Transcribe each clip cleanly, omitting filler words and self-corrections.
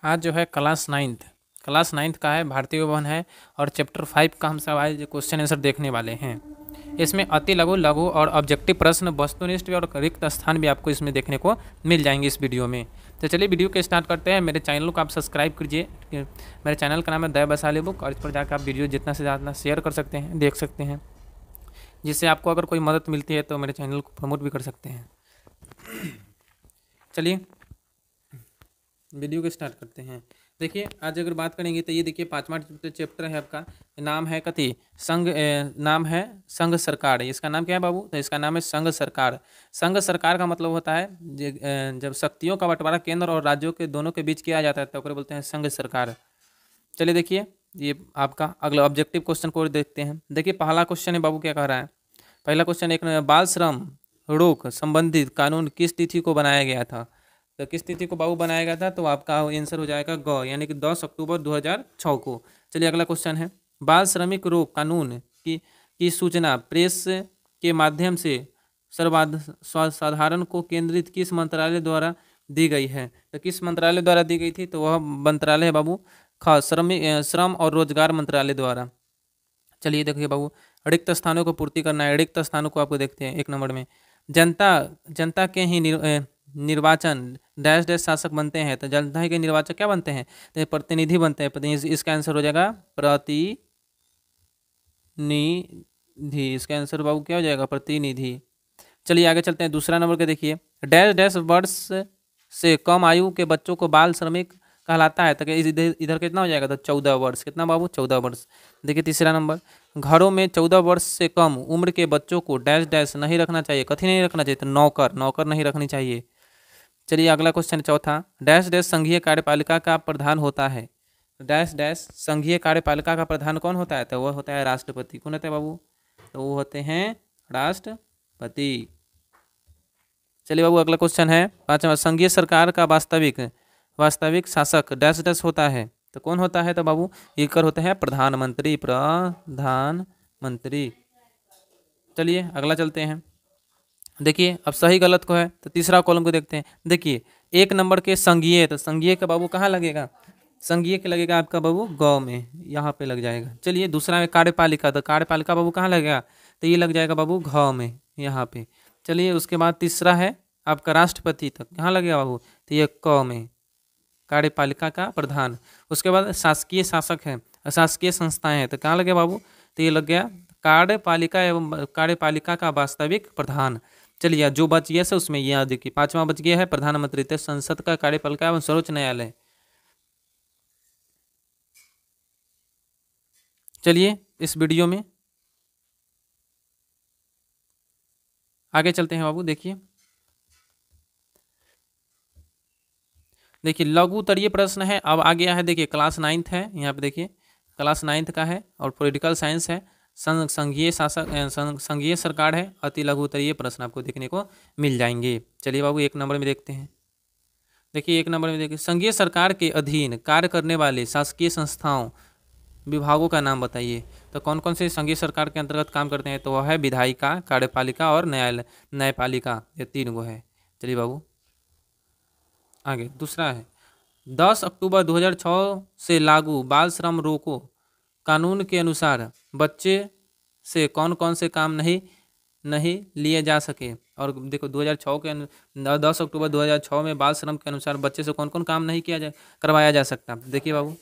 आज जो है क्लास नाइन्थ का है, भारतीय भवन है और चैप्टर 5 का हम सब आज क्वेश्चन आंसर देखने वाले हैं। इसमें अति लघु, लघु और ऑब्जेक्टिव प्रश्न, वस्तुनिष्ठ और रिक्त स्थान भी आपको इसमें देखने को मिल जाएंगे इस वीडियो में। तो चलिए वीडियो को स्टार्ट करते हैं। मेरे चैनल को आप सब्सक्राइब कीजिए। मेरे चैनल का नाम है द वैशाली बुक और इस पर जाकर आप वीडियो जितना से ज़्यादा शेयर कर सकते हैं, देख सकते हैं, जिससे आपको अगर कोई मदद मिलती है तो मेरे चैनल को प्रमोट भी कर सकते हैं। चलिए वीडियो को स्टार्ट करते हैं। देखिए आज अगर बात करेंगे तो ये देखिए 5वां चैप्टर है आपका, नाम है कति संघ, नाम है संघ सरकार। इसका नाम क्या है बाबू? तो इसका नाम है संघ सरकार। संघ सरकार का मतलब होता है जब शक्तियों का बंटवारा केंद्र और राज्यों के दोनों के बीच किया जाता है तो बोलते हैं संघ सरकार। चलिए देखिए ये आपका अगला ऑब्जेक्टिव क्वेश्चन को देखते हैं। देखिए पहला क्वेश्चन है बाबू, क्या कह रहा है? पहला क्वेश्चन एक बाल श्रम रोक संबंधित कानून किस तिथि को बनाया गया था? तो किस तिथि को बाबू बनाया गया था? तो आपका आंसर हो जाएगा ग, यानी कि 10 अक्टूबर 2006 को। चलिए अगला क्वेश्चन है, बाल श्रमिक रोक कानून की सूचना प्रेस के माध्यम से सर्वसाधारण को केंद्रित किस मंत्रालय द्वारा दी गई है? तो किस मंत्रालय द्वारा दी गई थी? तो वह मंत्रालय है बाबू श्रम और रोजगार मंत्रालय द्वारा। चलिए देखिए बाबू, रिक्त स्थानों को पूर्ति करना है। रिक्त स्थानों को आपको देखते हैं एक नंबर में, जनता जनता के ही निर्वाचन डैश डैश शासक बनते हैं। तो जनता के निर्वाचक क्या बनते हैं? तो प्रतिनिधि बनते हैं। इसका आंसर हो जाएगा प्रतिनिधि। इसका आंसर बाबू क्या हो जाएगा? प्रतिनिधि। चलिए आगे चलते हैं। दूसरा नंबर के देखिए, डैश डैश वर्ष से कम आयु के बच्चों को बाल श्रमिक कहलाता है। तो इधर इधर कितना हो जाएगा? तो 14 वर्ष। कितना बाबू? 14 वर्ष। देखिए तीसरा नंबर, घरों में 14 वर्ष से कम उम्र के बच्चों को डैश डैश नहीं रखना चाहिए। कथी नहीं रखना चाहिए? तो नौकर नहीं रखनी चाहिए। चलिए अगला क्वेश्चन चौथा, डैश डैश संघीय कार्यपालिका का प्रधान होता है। डैश डैश संघीय कार्यपालिका का प्रधान कौन होता है? तो वह होता है राष्ट्रपति। कौन होता है बाबू? तो वो होते हैं राष्ट्रपति। चलिए बाबू अगला क्वेश्चन है पांचवा, संघीय सरकार का वास्तविक शासक डैश डैश होता है। तो कौन होता है? तो बाबू एक होता है प्रधानमंत्री। चलिए अगला चलते हैं। देखिए अब सही गलत को है तो तीसरा कॉलम को देखते हैं। देखिए एक नंबर के संघीय, तो संघीय का बाबू कहाँ लगेगा? संघीय के लगेगा आपका बाबू गाँव में, यहाँ पे लग जाएगा। चलिए दूसरा में कार्यपालिका, तो कार्यपालिका बाबू कहाँ लगेगा? तो ये लग जाएगा बाबू गाँव में, यहाँ पे। चलिए उसके बाद तीसरा है आपका राष्ट्रपति, तक कहाँ लगेगा बाबू? तो ये क में, कार्यपालिका का प्रधान। उसके बाद शासकीय शासक है, शासकीय संस्थाएं हैं, तो कहाँ लगे बाबू? तो ये लग गया कार्यपालिका एवं कार्यपालिका का वास्तविक प्रधान। चलिए जो बच गया से उसमें यह देखिए पांचवा बच गया है प्रधानमंत्री, तो संसद का कार्यपालिका एवं सर्वोच्च न्यायालय। चलिए इस वीडियो में आगे चलते हैं बाबू। देखिए लघु उत्तरीय प्रश्न है। अब आ गया है देखिए क्लास 9th है, यहाँ पे देखिए क्लास 9th का है और पॉलिटिकल साइंस है। संघीय संघीय सरकार है। अति लघु उत्तरीय प्रश्न आपको देखने को मिल जाएंगे। चलिए बाबू एक नंबर में देखते हैं। देखिए एक नंबर में देखिए, संघीय सरकार के अधीन कार्य करने वाले शासकीय संस्थाओं विभागों का नाम बताइए। तो कौन कौन से संघीय सरकार के अंतर्गत काम करते हैं? तो वह है विधायिका, कार्यपालिका और न्यायपालिका, ये 3 गो है। चलिए बाबू आगे दूसरा है, 10 अक्टूबर 2006 से लागू बाल श्रम रोको कानून के अनुसार बच्चे से कौन कौन से काम नहीं लिए जा सके। और देखो 2006 के 10 अक्टूबर 2006 में बाल श्रम के अनुसार बच्चे से कौन कौन काम नहीं करवाया जा सकता। देखिए बाबू,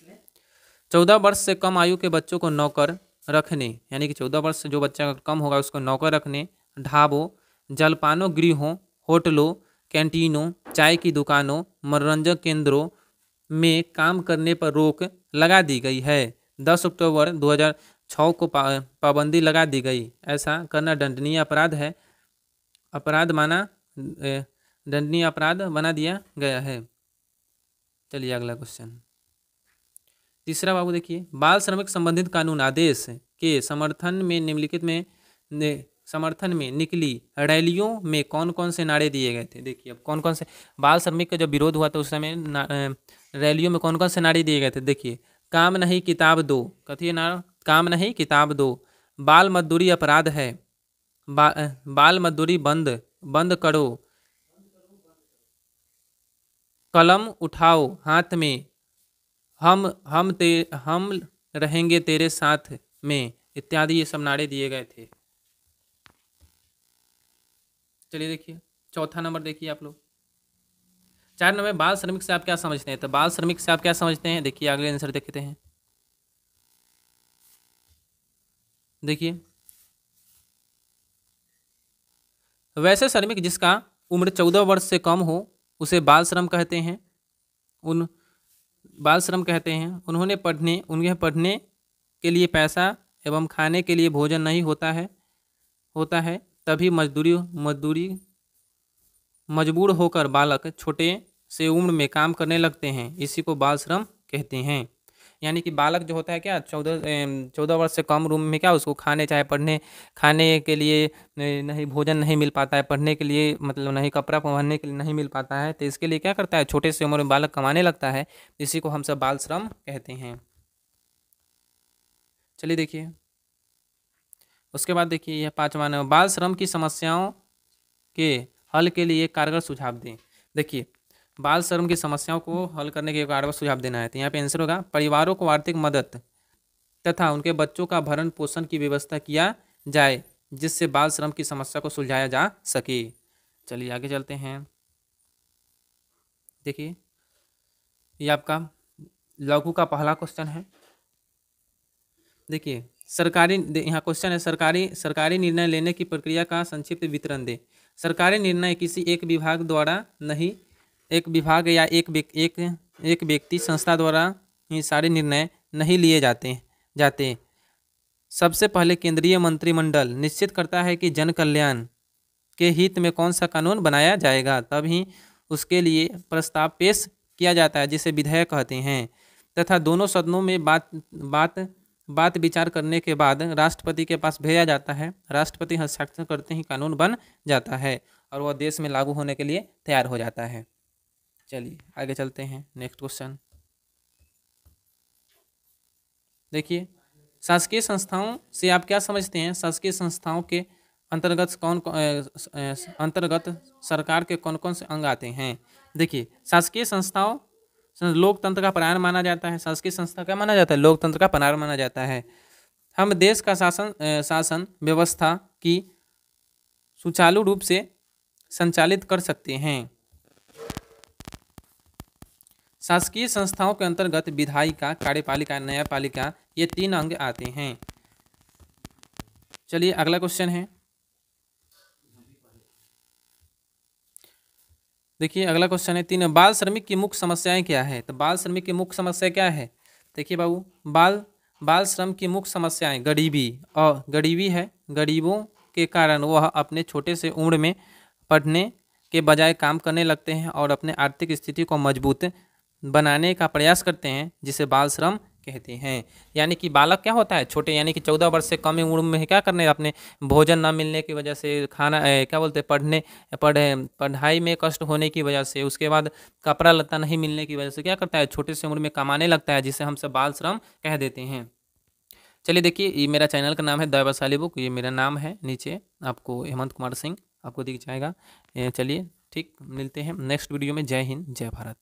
14 वर्ष से कम आयु के बच्चों को नौकर रखने, यानी कि 14 वर्ष से जो बच्चा कम होगा उसको नौकर रखने, ढाबों, जलपानों गृहों, होटलों, कैंटीनों, चाय की दुकानों, मनोरंजन केंद्रों में काम करने पर रोक लगा दी गई है। 10 अक्टूबर 2006 को पाबंदी लगा दी गई। ऐसा करना दंडनीय अपराध है, दंडनीय अपराध बना दिया गया है। चलिए अगला क्वेश्चन तीसरा बाबू देखिए, बाल श्रमिक संबंधित कानून आदेश के समर्थन में निकली रैलियों में कौन कौन से नारे दिए गए थे। देखिए अब कौन कौन से बाल श्रमिक का जब विरोध हुआ तो उस समय रैलियों में कौन कौन से नारे दिए गए थे। देखिए काम नहीं किताब दो, कथिए नारा? काम नहीं किताब दो, बाल मजदूरी अपराध है, बाल मजदूरी बंद करो, कलम उठाओ हाथ में, हम रहेंगे तेरे साथ में इत्यादि ये सब नारे दिए गए थे। चलिए देखिए चौथा नंबर देखिए आप लोग। 4 नंबर बाल श्रमिक से आप क्या समझते हैं? तो बाल श्रमिक से आप क्या समझते हैं, देखिए अगले आंसर देखते हैं। देखिए वैसे श्रमिक जिसका उम्र 14 वर्ष से कम हो उसे बाल श्रम कहते हैं। उन बाल श्रम कहते हैं। उन्हें पढ़ने के लिए पैसा एवं खाने के लिए भोजन नहीं होता है तभी मजबूर होकर बालक छोटे से उम्र में काम करने लगते हैं, इसी को बाल श्रम कहते हैं। यानी कि बालक जो होता है क्या 14 वर्ष से कम उम्र में क्या उसको खाने के लिए नहीं भोजन नहीं मिल पाता है, पढ़ने के लिए मतलब नहीं कपड़ा पहनने के लिए नहीं मिल पाता है, तो इसके लिए क्या करता है छोटे से उम्र में बालक कमाने लगता है, इसी को हम सब बाल श्रम कहते हैं। चलिए देखिए उसके बाद देखिए यह 5वां नंबर बाल श्रम की समस्याओं के हल के लिए कारगर सुझाव दें। देखिए बाल श्रम की समस्याओं को हल करने के कारगर सुझाव देना है, तो यहाँ पे आंसर होगा परिवारों को आर्थिक मदद तथा उनके बच्चों का भरण पोषण की व्यवस्था किया जाए जिससे बाल श्रम की समस्या को सुलझाया जा सके। चलिए आगे चलते हैं। देखिए ये आपका लघु का पहला क्वेश्चन है। देखिए यहाँ क्वेश्चन है सरकारी निर्णय लेने की प्रक्रिया का संक्षिप्त विवरण दे। सरकारी निर्णय किसी एक विभाग द्वारा नहीं, एक विभाग या एक व्यक्ति संस्था द्वारा ही सारे निर्णय नहीं लिए जाते। सबसे पहले केंद्रीय मंत्रिमंडल निश्चित करता है कि जन कल्याण के हित में कौन सा कानून बनाया जाएगा, तभी उसके लिए प्रस्ताव पेश किया जाता है जिसे विधेयक कहते हैं, तथा दोनों सदनों में बात विचार करने के बाद राष्ट्रपति के पास भेजा जाता है। राष्ट्रपति हस्ताक्षर करते ही कानून बन जाता है और वह देश में लागू होने के लिए तैयार हो जाता है। चलिए आगे चलते हैं। नेक्स्ट क्वेश्चन देखिए शासकीय संस्थाओं से आप क्या समझते हैं? शासकीय संस्थाओं के अंतर्गत सरकार के कौन कौन से अंग आते हैं? देखिए शासकीय संस्थाओं लोकतंत्र का प्राण माना जाता है। शासकीय संस्था क्या माना जाता है? लोकतंत्र का प्राण माना जाता है। हम देश का शासन व्यवस्था की सुचारू रूप से संचालित कर सकते हैं। शासकीय संस्थाओं के अंतर्गत विधायिका, कार्यपालिका, न्यायपालिका ये 3 अंग आते हैं। चलिए अगला क्वेश्चन है। देखिए अगला क्वेश्चन है 3 बाल श्रमिक की मुख्य समस्याएं क्या है? तो बाल श्रमिक की मुख्य समस्या क्या है? देखिए बाबू बाल श्रम की मुख्य समस्याएं गरीबी है। गरीबों के कारण वह अपने छोटे से उम्र में पढ़ने के बजाय काम करने लगते हैं और अपने आर्थिक स्थिति को मजबूत बनाने का प्रयास करते हैं जिसे बाल श्रम कहते हैं। यानी कि बालक क्या होता है छोटे, यानी कि 14 वर्ष से कम उम्र में क्या करने अपने भोजन न मिलने की वजह से, खाना क्या बोलते हैं पढ़ाई में कष्ट होने की वजह से, उसके बाद कपड़ा लत्ता नहीं मिलने की वजह से क्या करता है छोटे से उम्र में कमाने लगता है जिसे हम सब बाल श्रम कह देते हैं। चलिए देखिए ये मेरा चैनल का नाम है द वैशाली बुक, ये मेरा नाम है, नीचे आपको हेमंत कुमार सिंह आपको दिख जाएगा। चलिए ठीक मिलते हैं नेक्स्ट वीडियो में। जय हिंद जय भारत।